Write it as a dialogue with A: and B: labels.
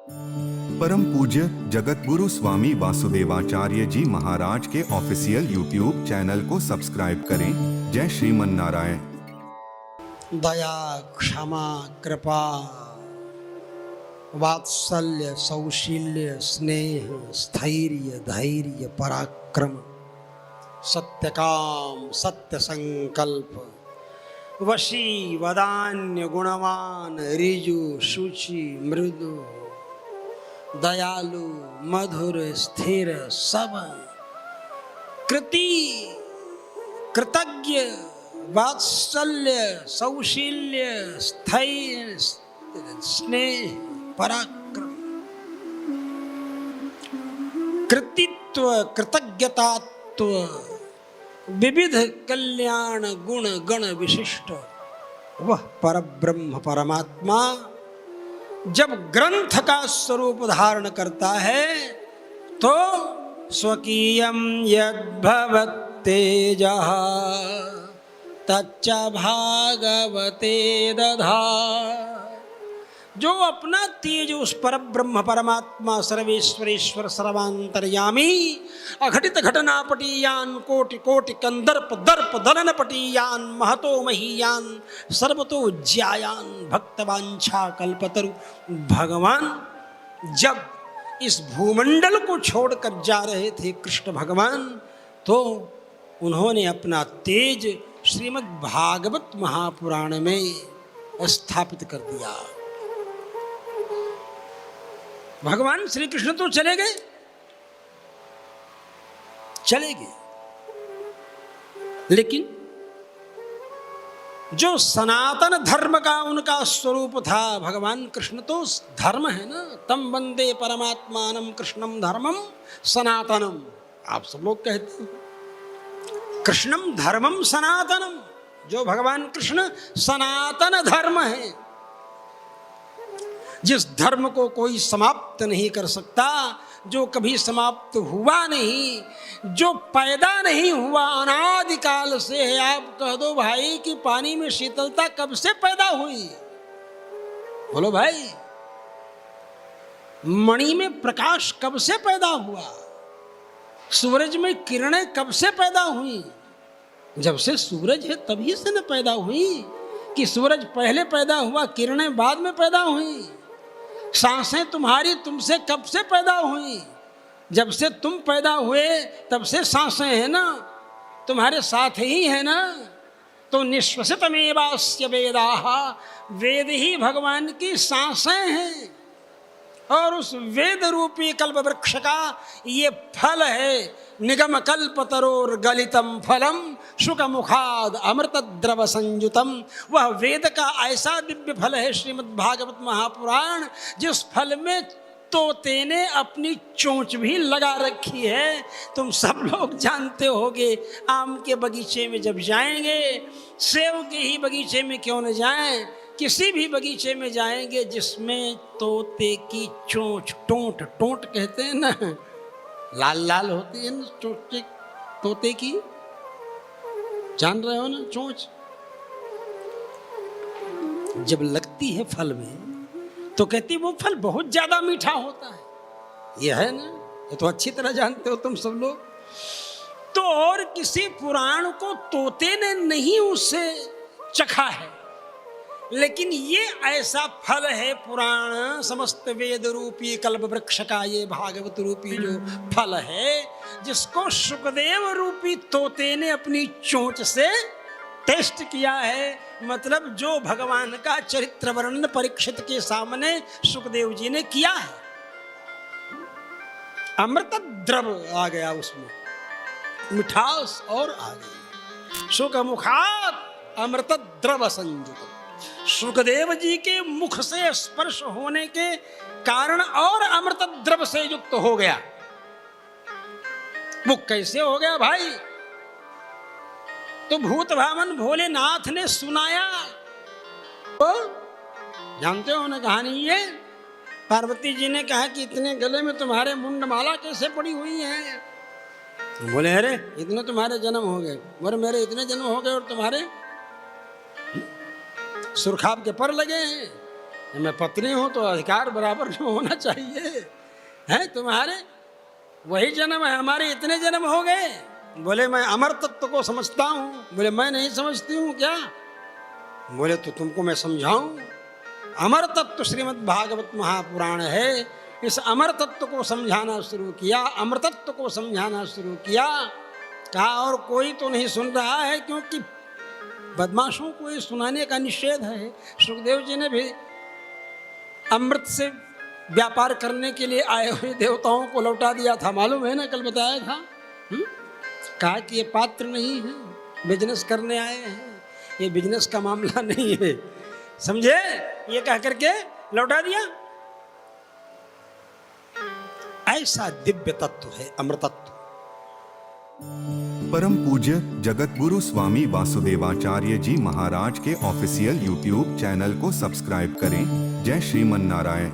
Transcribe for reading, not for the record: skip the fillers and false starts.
A: परम पूज्य जगतगुरु स्वामी वासुदेवाचार्य जी महाराज के ऑफिशियल यूट्यूब चैनल को सब्सक्राइब करें। जय श्रीमन नारायण।
B: दया, क्षमा, कृपा, वात्सल्य, सौशील्य, स्नेह, स्थैर्य, धैर्य, पराक्रम, सत्यकाम, सत्य संकल्प, वशी, वदान्य, गुणवान, ऋजु, शुचि, मृदु, दयालु, मधुर, स्थिर, सब, कृति, कृतज्ञ, वात्सल्य, सौशील्य, स्थैर्य, स्नेह, पराक्रम, कृतित्व, कृतज्ञतात्व, विविध कल्याण गुण गण विशिष्ट वह परब्रह्म परमात्मा जब ग्रंथ का स्वरूप धारण करता है तो स्वकीयं यद्भवत्तेजः तच्च भागवते दधात्। जो अपना तेज उस परब्रह्म परमात्मा सर्वेश्वरेश्वर सर्वांतर्यामी अघटित घटनापटीयान कोटि कोटि कंदर्प दर्प दलन पटीयान महतो महीयान सर्वतो ज्यायान भक्तवांछा कल्पतरु भगवान जब इस भूमंडल को छोड़कर जा रहे थे कृष्ण भगवान, तो उन्होंने अपना तेज श्रीमद् भागवत महापुराण में स्थापित कर दिया। भगवान श्री कृष्ण तो चले गए, लेकिन जो सनातन धर्म का उनका स्वरूप था, भगवान कृष्ण तो धर्म है ना। तम वंदे परमात्मानम कृष्णम धर्मम सनातनम। आप सब लोग कहते हैं कृष्णम धर्मम सनातनम। जो भगवान कृष्ण सनातन धर्म है, जिस धर्म को कोई समाप्त नहीं कर सकता, जो कभी समाप्त हुआ नहीं, जो पैदा नहीं हुआ, अनादिकाल से है। आप कह दो भाई कि पानी में शीतलता कब से पैदा हुई? बोलो भाई। मणि में प्रकाश कब से पैदा हुआ? सूरज में किरणें कब से पैदा हुई? जब से सूरज है तभी से न पैदा हुई कि सूरज पहले पैदा हुआ, किरणें बाद में पैदा हुई। सांसें तुम्हारी तुमसे कब से पैदा हुई? जब से तुम पैदा हुए तब से सांसें हैं ना, तुम्हारे साथ ही है ना। तो निश्वसितमेवास्य वेदाः, वेद ही भगवान की सांसें हैं। और उस वेद रूपी कल्प वृक्ष का ये फल है, निगम कल्पतरोर गलितम फलम शुक मुखाद अमृत द्रव संयुतम। वह वेद का ऐसा दिव्य फल है श्रीमद् भागवत महापुराण, जिस फल में तोते ने अपनी चोंच भी लगा रखी है। तुम सब लोग जानते होगे, आम के बगीचे में जब जाएंगे, सेब के ही बगीचे में क्यों न जाएं, किसी भी बगीचे में जाएंगे जिसमें तोते की चोंच, टोंट टोंट कहते हैं ना, लाल लाल होती है ना चोंच तोते की, जान रहे हो ना चोंच। जब लगती है फल में तो कहती वो फल बहुत ज्यादा मीठा होता है। यह है ना, ये तो अच्छी तरह जानते हो तुम सब लोग। तो और किसी पुराण को तोते ने नहीं उससे चखा है, लेकिन ये ऐसा फल है पुराण, समस्त वेद रूपी कल्प वृक्ष का ये भागवत रूपी जो फल है, जिसको सुखदेव रूपी तोते ने अपनी चोंच से टेस्ट किया है। मतलब जो भगवान का चरित्र वर्णन परीक्षित के सामने सुखदेव जी ने किया है, अमृत द्रव आ गया उसमें, मिठास और आ गई। सुख मुखात अमृत द्रव संयुत। सुखदेव जी के मुख से स्पर्श होने के कारण और अमृत द्रव से युक्त हो गया। वो कैसे हो गया भाई? तो भूत भावन भोलेनाथ ने सुनाया। तो जानते हो ना कहानी ये, पार्वती जी ने कहा कि इतने गले में तुम्हारे मुंडमाला कैसे पड़ी हुई है? बोले अरे इतने तुम्हारे जन्म हो गए। बोले मेरे इतने जन्म हो गए और तुम्हारे सुरखाब के पर लगे हैं। मैं पत्नी हूं तो अधिकार बराबर में होना चाहिए। है तुम्हारे वही जन्म है, हमारे इतने जन्म हो गए। बोले मैं अमर तत्व को समझता हूं। बोले मैं नहीं समझती हूं क्या? बोले तो तुमको मैं समझाऊं। अमर तत्व श्रीमद् भागवत महापुराण है। इस अमर तत्व को समझाना शुरू किया, अमर तत्व को समझाना शुरू किया। कहा और कोई तो नहीं सुन रहा है, क्योंकि बदमाशों को ये सुनाने का निषेध है। सुखदेव जी ने भी अमृत से व्यापार करने के लिए आए हुए देवताओं को लौटा दिया था, मालूम है ना, कल बताया था। कहा कि ये पात्र नहीं है, बिजनेस करने आए हैं, ये बिजनेस का मामला नहीं है, समझे? ये कह करके लौटा दिया। ऐसा दिव्य तत्व है अमृतत्व।
A: परम पूज्य जगत गुरु स्वामी वासुदेवाचार्य जी महाराज के ऑफिशियल यूट्यूब चैनल को सब्सक्राइब करें। जय श्रीमन नारायण।